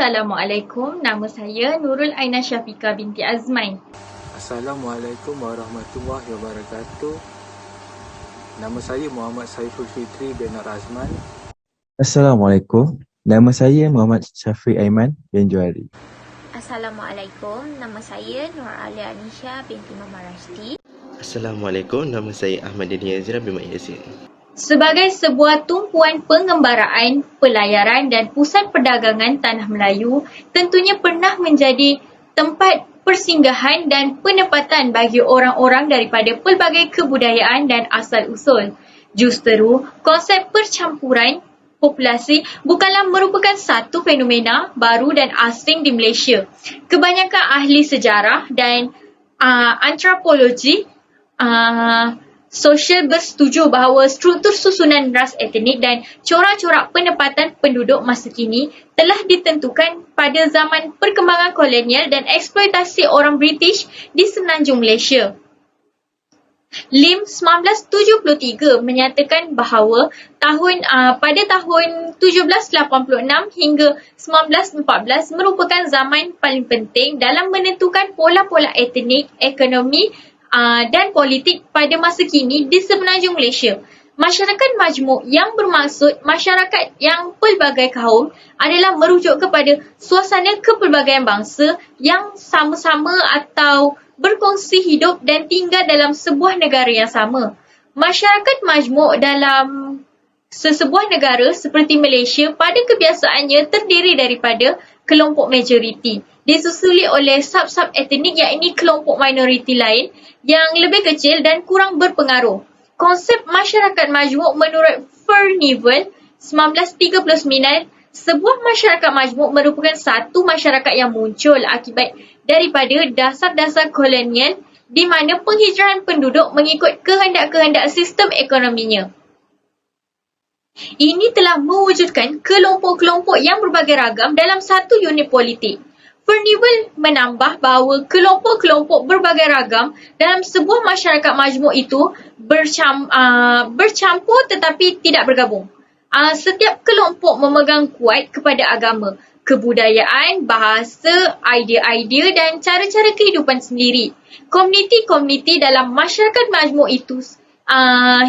Assalamualaikum, nama saya Nurul Aina Syafiqah binti Azman. Assalamualaikum warahmatullahi wabarakatuh. Nama saya Muhammad Saiful Fitri bin Azman. Assalamualaikum, nama saya Muhammad Syafiq Aiman bin Juari. Assalamualaikum, nama saya Nur Alia Anisha binti Muhammad Rashidi. Assalamualaikum, nama saya Ahmad Dini Azra bin Mak Yasin. Sebagai sebuah tumpuan pengembaraan, pelayaran dan pusat perdagangan Tanah Melayu, tentunya pernah menjadi tempat persinggahan dan penempatan bagi orang-orang daripada pelbagai kebudayaan dan asal-usul. Justeru, konsep percampuran populasi bukanlah merupakan satu fenomena baru dan asing di Malaysia. Kebanyakan ahli sejarah dan antropologi sosial bersetuju bahawa struktur susunan ras etnik dan corak-corak penempatan penduduk masa kini telah ditentukan pada zaman perkembangan kolonial dan eksploitasi orang British di semenanjung Malaysia. Lim 1973 menyatakan bahawa pada tahun 1786 hingga 1914 merupakan zaman paling penting dalam menentukan pola-pola etnik, ekonomi dan politik pada masa kini di semenanjung Malaysia. Masyarakat majmuk yang bermaksud masyarakat yang pelbagai kaum adalah merujuk kepada suasana kepelbagaian bangsa yang sama-sama atau berkongsi hidup dan tinggal dalam sebuah negara yang sama. Masyarakat majmuk dalam sesebuah negara seperti Malaysia pada kebiasaannya terdiri daripada kelompok majoriti, disusuli oleh sub-sub etnik iaitu kelompok minoriti lain yang lebih kecil dan kurang berpengaruh. Konsep masyarakat majmuk menurut Furnival 1939, sebuah masyarakat majmuk merupakan satu masyarakat yang muncul akibat daripada dasar-dasar kolonial di mana penghijrahan penduduk mengikut kehendak-kehendak sistem ekonominya. Ini telah mewujudkan kelompok-kelompok yang berbagai ragam dalam satu unit politik. Furnival menambah bahawa kelompok-kelompok berbagai ragam dalam sebuah masyarakat majmuk itu bercampur tetapi tidak bergabung. Setiap kelompok memegang kuat kepada agama, kebudayaan, bahasa, idea-idea dan cara-cara kehidupan sendiri. Komuniti-komuniti dalam masyarakat majmuk itu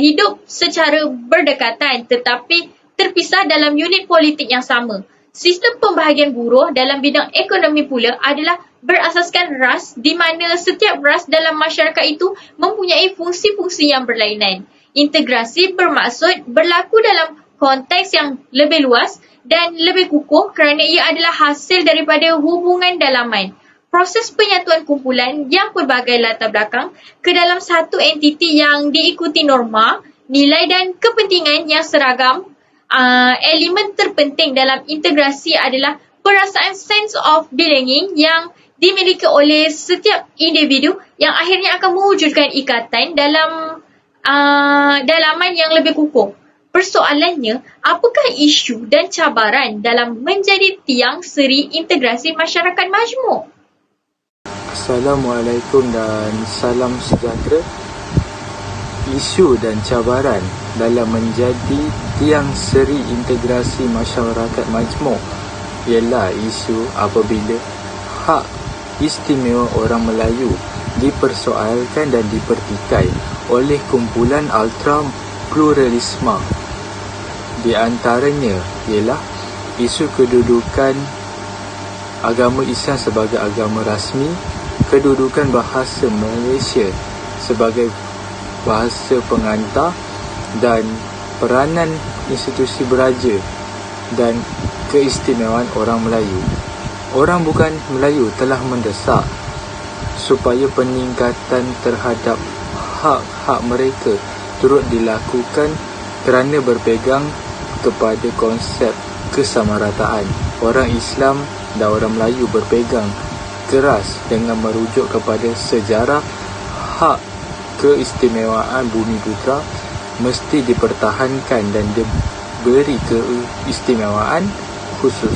hidup secara berdekatan tetapi terpisah dalam unit politik yang sama. Sistem pembahagian buruh dalam bidang ekonomi pula adalah berasaskan ras di mana setiap ras dalam masyarakat itu mempunyai fungsi-fungsi yang berlainan. Integrasi bermaksud berlaku dalam konteks yang lebih luas dan lebih kukuh kerana ia adalah hasil daripada hubungan dalaman. Proses penyatuan kumpulan yang pelbagai latar belakang ke dalam satu entiti yang diikuti norma, nilai dan kepentingan yang seragam. Elemen terpenting dalam integrasi adalah perasaan sense of belonging yang dimiliki oleh setiap individu yang akhirnya akan mewujudkan ikatan dalam dalaman yang lebih kukuh. Persoalannya, apakah isu dan cabaran dalam menjadi tiang seri integrasi masyarakat majmuk? Assalamualaikum dan salam sejahtera. Isu dan cabaran dalam menjadi tiang seri integrasi masyarakat majmuk ialah isu apabila hak istimewa orang Melayu dipersoalkan dan dipertikai oleh kumpulan ultra pluralisme. Di antaranya ialah isu kedudukan agama Islam sebagai agama rasmi, kedudukan bahasa Malaysia sebagai bahasa pengantar dan peranan institusi beraja dan keistimewaan orang Melayu. Orang bukan Melayu telah mendesak supaya peningkatan terhadap hak-hak mereka turut dilakukan kerana berpegang kepada konsep kesamarataan. Orang Islam dan orang Melayu berpegang keras dengan merujuk kepada sejarah hak keistimewaan Bumi Putra mesti dipertahankan dan diberi keistimewaan khusus.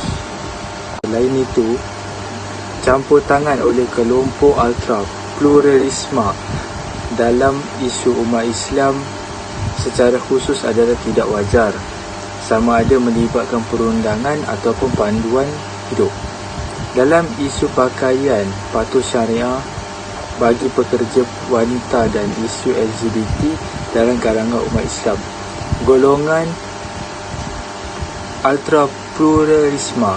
Selain itu, campur tangan oleh kelompok ultra pluralisme dalam isu umat Islam secara khusus adalah tidak wajar, sama ada melibatkan perundangan ataupun panduan hidup. Dalam isu pakaian patuh syariah bagi pekerja wanita dan isu LGBT dalam kalangan umat Islam, golongan ultra-pluralisme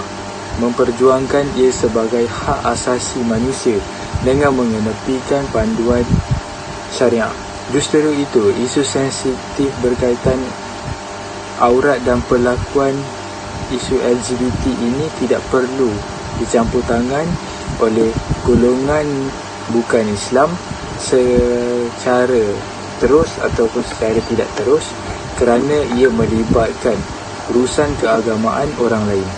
memperjuangkan ia sebagai hak asasi manusia dengan mengenepikan panduan syariah. Justru itu, isu sensitif berkaitan aurat dan perlakuan isu LGBT ini tidak perlu dicampur tangan oleh golongan bukan Islam secara terus ataupun secara tidak terus, kerana ia melibatkan urusan keagamaan orang lain.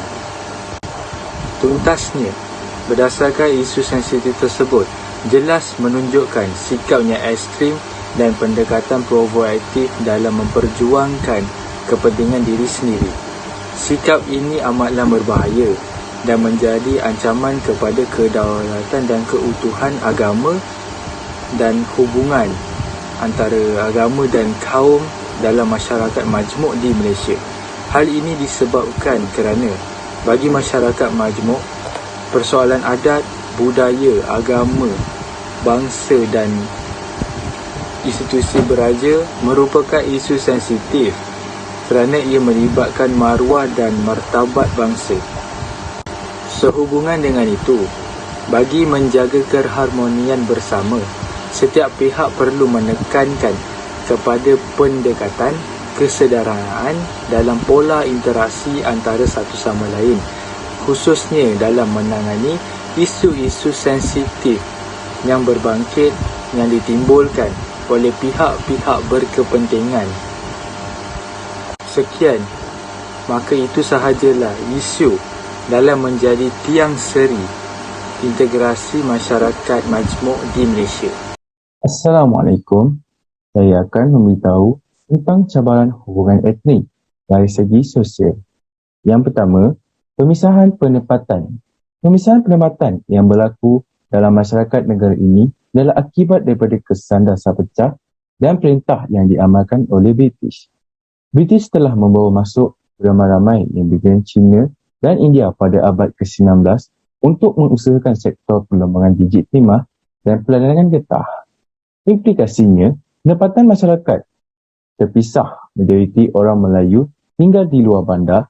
Tuntasnya, berdasarkan isu sensitif tersebut, jelas menunjukkan sikapnya ekstrim dan pendekatan provokatif dalam memperjuangkan kepentingan diri sendiri. Sikap ini amatlah berbahaya dan menjadi ancaman kepada kedaulatan dan keutuhan agama dan hubungan antara agama dan kaum dalam masyarakat majmuk di Malaysia. Hal ini disebabkan kerana bagi masyarakat majmuk, persoalan adat, budaya, agama, bangsa dan institusi beraja merupakan isu sensitif kerana ia melibatkan maruah dan martabat bangsa. Sehubungan dengan itu, bagi menjaga keharmonian bersama, setiap pihak perlu menekankan kepada pendekatan kesederhanaan dalam pola interaksi antara satu sama lain, khususnya dalam menangani isu-isu sensitif yang berbangkit yang ditimbulkan oleh pihak-pihak berkepentingan. Sekian, maka itu sahajalah isu dalam menjadi tiang seri integrasi masyarakat majmuk di Malaysia. Assalamualaikum. Saya akan memberitahu tentang cabaran hubungan etnik dari segi sosial. Yang pertama, pemisahan penempatan. Pemisahan penempatan yang berlaku dalam masyarakat negara ini adalah akibat daripada kesan dasar pecah dan perintah yang diamalkan oleh British. British telah membawa masuk ramai-ramai imigran Cina dan India pada abad ke-19 untuk mengusahakan sektor pengembangan biji timah dan perdagangan getah. Implikasinya, pendapatan masyarakat terpisah, majoriti orang Melayu tinggal di luar bandar,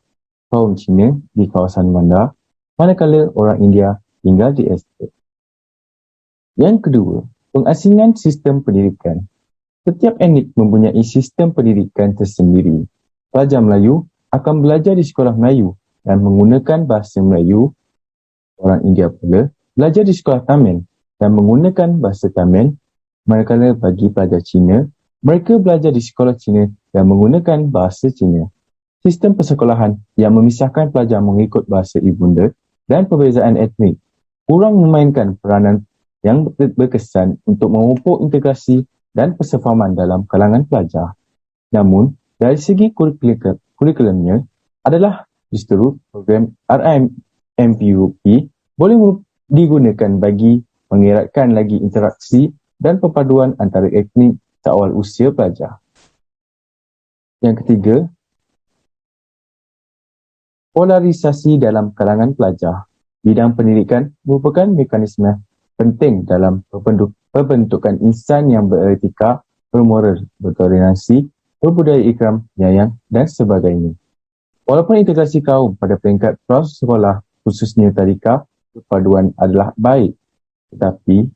kaum Cina di kawasan bandar, manakala orang India tinggal di estet. Yang kedua, pengasingan sistem pendidikan. Setiap etnik mempunyai sistem pendidikan tersendiri. Pelajar Melayu akan belajar di sekolah Melayu dan menggunakan bahasa Melayu. Orang India pula belajar di sekolah Tamil dan menggunakan bahasa Tamil, manakala bagi pelajar Cina, mereka belajar di sekolah Cina dan menggunakan bahasa Cina. Sistem persekolahan yang memisahkan pelajar mengikut bahasa ibunda dan perbezaan etnik kurang memainkan peranan yang berkesan untuk memupuk integrasi dan persefahaman dalam kalangan pelajar. Namun, dari segi kurikulumnya adalah justru program RMPUP boleh digunakan bagi mengeratkan lagi interaksi dan perpaduan antara etnik seawal usia pelajar. Yang ketiga, polarisasi dalam kalangan pelajar. Bidang pendidikan merupakan mekanisme penting dalam pembentukan insan yang beretika, bermoral, bertoleransi, berbudaya ikram, penyayang dan sebagainya. Walaupun integrasi kaum pada peringkat prasekolah, khususnya tadika, perpaduan adalah baik, tetapi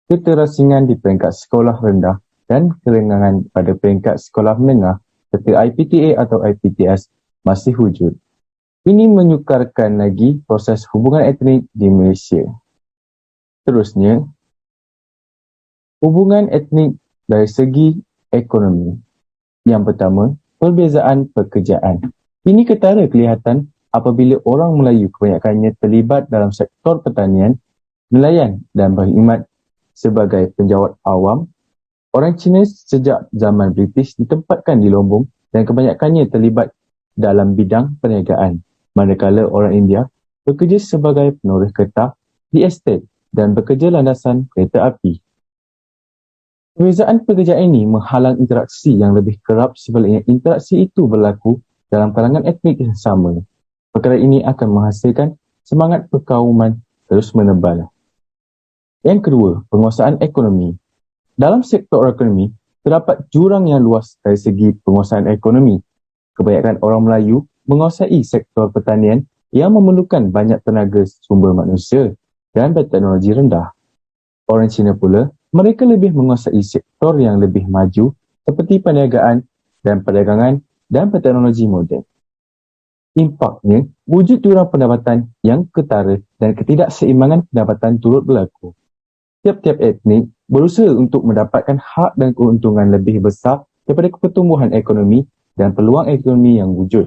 keterasingan di peringkat sekolah rendah dan kerenggangan pada peringkat sekolah menengah seperti IPTA atau IPTS masih wujud. Ini menyukarkan lagi proses hubungan etnik di Malaysia. Terusnya, hubungan etnik dari segi ekonomi. Yang pertama, perbezaan pekerjaan. Ini ketara kelihatan apabila orang Melayu kebanyakannya terlibat dalam sektor pertanian, nelayan dan berkhidmat sebagai penjawat awam. Orang Cina sejak zaman British ditempatkan di Lombong dan kebanyakannya terlibat dalam bidang perniagaan, manakala orang India bekerja sebagai penoreh getah di estet dan bekerja landasan kereta api. Perbezaan pekerjaan ini menghalang interaksi yang lebih kerap sebaliknya interaksi itu berlaku dalam kalangan etnik yang sama. Perkara ini akan menghasilkan semangat perkauman terus menebal. Yang kedua, penguasaan ekonomi. Dalam sektor ekonomi, terdapat jurang yang luas dari segi penguasaan ekonomi. Kebanyakan orang Melayu menguasai sektor pertanian yang memerlukan banyak tenaga sumber manusia dan berteknologi rendah. Orang Cina pula, mereka lebih menguasai sektor yang lebih maju seperti perniagaan dan perdagangan dan berteknologi moden. Impaknya, wujud jurang pendapatan yang ketara dan ketidakseimbangan pendapatan turut berlaku. Tiap-tiap etnik berusaha untuk mendapatkan hak dan keuntungan lebih besar daripada pertumbuhan ekonomi dan peluang ekonomi yang wujud.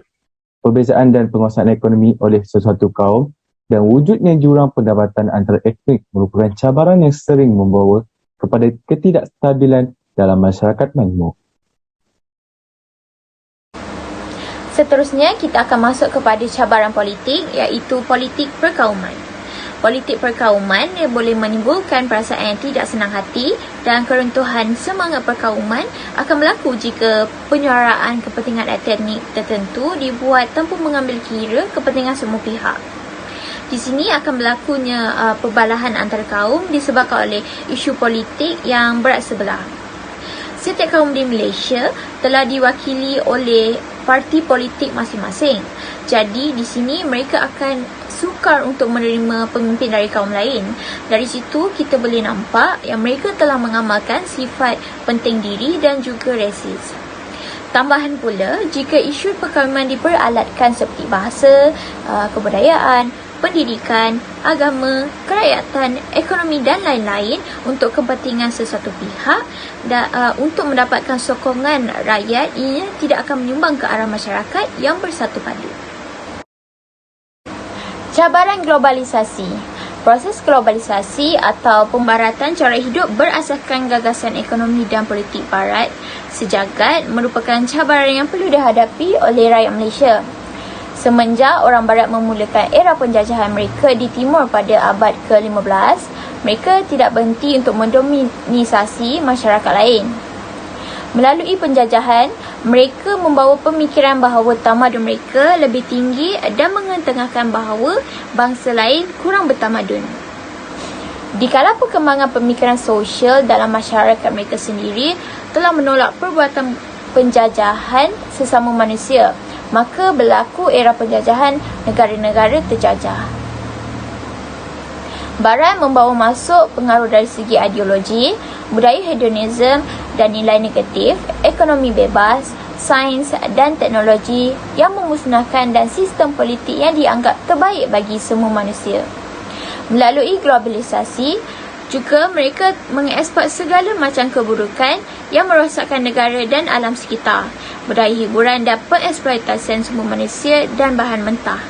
Perbezaan dan penguasaan ekonomi oleh sesuatu kaum dan wujudnya jurang pendapatan antara etnik merupakan cabaran yang sering membawa kepada ketidakstabilan dalam masyarakat majmuk. Seterusnya, kita akan masuk kepada cabaran politik, iaitu politik perkauman. Politik perkauman boleh menimbulkan perasaan yang tidak senang hati dan keruntuhan semangat perkauman akan berlaku jika penyuaraan kepentingan etnik tertentu dibuat tanpa mengambil kira kepentingan semua pihak. Di sini akan berlakunya perbalahan antara kaum disebabkan oleh isu politik yang berat sebelah. Setiap kaum di Malaysia telah diwakili oleh parti politik masing-masing. Jadi di sini mereka akan sukar untuk menerima pemimpin dari kaum lain. Dari situ kita boleh nampak yang mereka telah mengamalkan sifat penting diri dan juga resis. Tambahan pula, jika isu perkauman diperalatkan seperti bahasa, kebudayaan, pendidikan, agama, kerakyatan, ekonomi dan lain-lain untuk kepentingan sesuatu pihak dan untuk mendapatkan sokongan rakyat, ia tidak akan menyumbang ke arah masyarakat yang bersatu padu. Cabaran globalisasi. Proses globalisasi atau pembaratan cara hidup berasaskan gagasan ekonomi dan politik barat sejagat merupakan cabaran yang perlu dihadapi oleh rakyat Malaysia. Semenjak orang barat memulakan era penjajahan mereka di timur pada abad ke-15, mereka tidak berhenti untuk mendominisasi masyarakat lain. Melalui penjajahan, mereka membawa pemikiran bahawa tamadun mereka lebih tinggi dan mengetengahkan bahawa bangsa lain kurang bertamadun. Di kala perkembangan pemikiran sosial dalam masyarakat mereka sendiri telah menolak perbuatan penjajahan sesama manusia, maka berlaku era penjajahan negara-negara terjajah. Barat membawa masuk pengaruh dari segi ideologi, budaya hedonisme dan nilai negatif, ekonomi bebas, sains dan teknologi yang memusnahkan dan sistem politik yang dianggap terbaik bagi semua manusia. Melalui globalisasi, juga mereka mengeksport segala macam keburukan yang merosakkan negara dan alam sekitar, budaya hiburan dan pengeksploitasian semua manusia dan bahan mentah.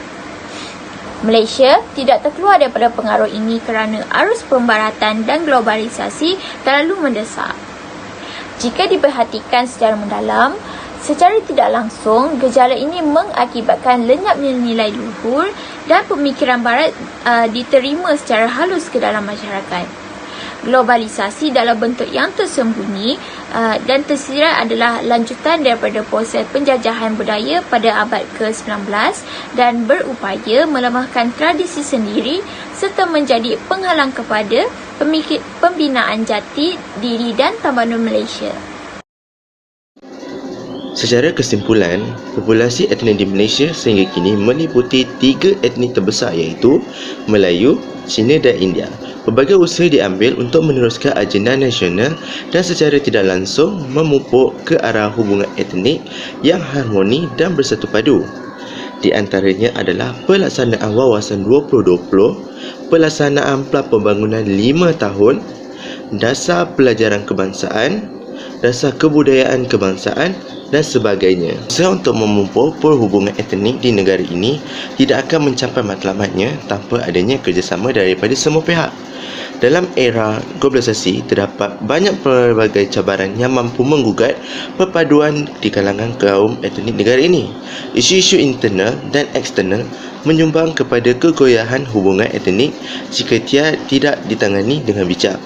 Malaysia tidak terkeluar daripada pengaruh ini kerana arus pembaratan dan globalisasi terlalu mendesak. Jika diperhatikan secara mendalam, secara tidak langsung, gejala ini mengakibatkan lenyapnya nilai luhur dan pemikiran barat diterima secara halus ke dalam masyarakat. Globalisasi dalam bentuk yang tersembunyi dan tersirat adalah lanjutan daripada proses penjajahan budaya pada abad ke-19 dan berupaya melemahkan tradisi sendiri serta menjadi penghalang kepada pembinaan jati diri dan tamadun Malaysia. Secara kesimpulan, populasi etnik di Malaysia sehingga kini meliputi 3 etnik terbesar iaitu Melayu, Cina dan India. Pelbagai usaha diambil untuk meneruskan agenda nasional dan secara tidak langsung memupuk ke arah hubungan etnik yang harmoni dan bersatu padu. Di antaranya adalah pelaksanaan Wawasan 2020, pelaksanaan Pelan Pembangunan 5 tahun, Dasar Pelajaran Kebangsaan, Dasar Kebudayaan Kebangsaan dan sebagainya. Usaha untuk memupuk perhubungan etnik di negara ini tidak akan mencapai matlamatnya tanpa adanya kerjasama daripada semua pihak. Dalam era globalisasi, terdapat banyak pelbagai cabaran yang mampu menggugat perpaduan di kalangan kaum etnik negara ini. Isu-isu internal dan eksternal menyumbang kepada kegoyahan hubungan etnik jika tidak ditangani dengan bijak.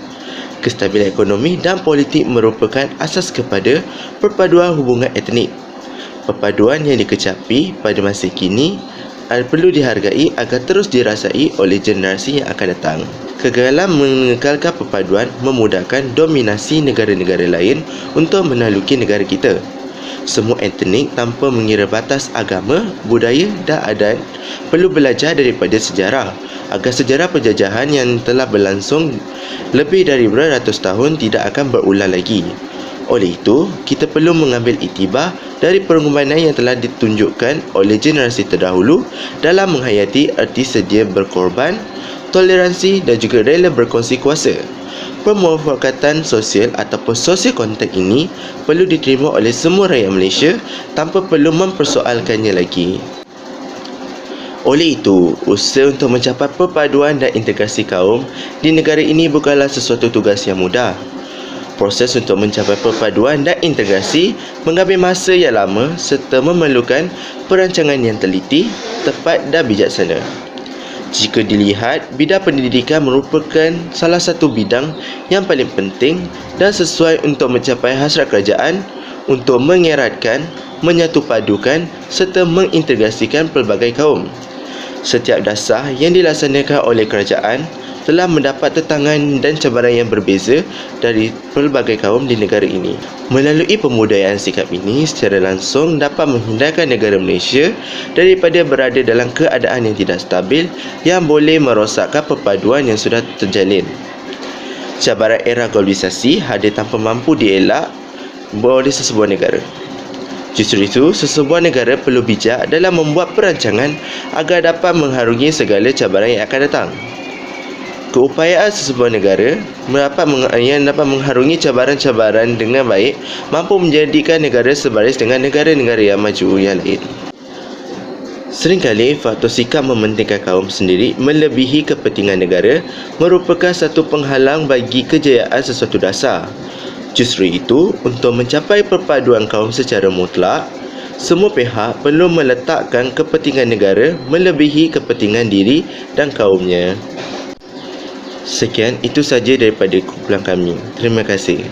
Kestabilan ekonomi dan politik merupakan asas kepada perpaduan hubungan etnik. Perpaduan yang dikecapi pada masa kini perlu dihargai agar terus dirasai oleh generasi yang akan datang. Kegagalan mengekalkan perpaduan memudahkan dominasi negara-negara lain untuk menaluki negara kita. Semua etnik tanpa mengira batas agama, budaya dan adat perlu belajar daripada sejarah agar sejarah penjajahan yang telah berlangsung lebih dari beratus tahun tidak akan berulang lagi. Oleh itu, kita perlu mengambil iktibar dari pengorbanan yang telah ditunjukkan oleh generasi terdahulu dalam menghayati erti sedia berkorban, toleransi dan juga rela berkongsi kuasa. Pemufakatan sosial ataupun social contract ini perlu diterima oleh semua rakyat Malaysia tanpa perlu mempersoalkannya lagi. Oleh itu, usaha untuk mencapai perpaduan dan integrasi kaum di negara ini bukanlah sesuatu tugas yang mudah. Proses untuk mencapai perpaduan dan integrasi mengambil masa yang lama serta memerlukan perancangan yang teliti, tepat dan bijaksana. Jika dilihat, bidang pendidikan merupakan salah satu bidang yang paling penting dan sesuai untuk mencapai hasrat kerajaan untuk mengeratkan, menyatupadukan serta mengintegrasikan pelbagai kaum. Setiap dasar yang dilaksanakan oleh kerajaan telah mendapat tentangan dan cabaran yang berbeza dari pelbagai kaum di negara ini. Melalui pemudayaan sikap ini secara langsung dapat menghindarkan negara Malaysia daripada berada dalam keadaan yang tidak stabil yang boleh merosakkan perpaduan yang sudah terjalin. Cabaran era globalisasi hadir tanpa mampu dielak oleh sesebuah negara. Justru itu, sesebuah negara perlu bijak dalam membuat perancangan agar dapat mengharungi segala cabaran yang akan datang. Keupayaan sesebuah negara yang dapat mengharungi cabaran-cabaran dengan baik mampu menjadikan negara sebaris dengan negara-negara yang maju yang lain. Seringkali faktor sikap mementingkan kaum sendiri melebihi kepentingan negara merupakan satu penghalang bagi kejayaan sesuatu dasar. Justru itu, untuk mencapai perpaduan kaum secara mutlak, semua pihak perlu meletakkan kepentingan negara melebihi kepentingan diri dan kaumnya. Sekian, itu saja daripada kumpulan kami. Terima kasih.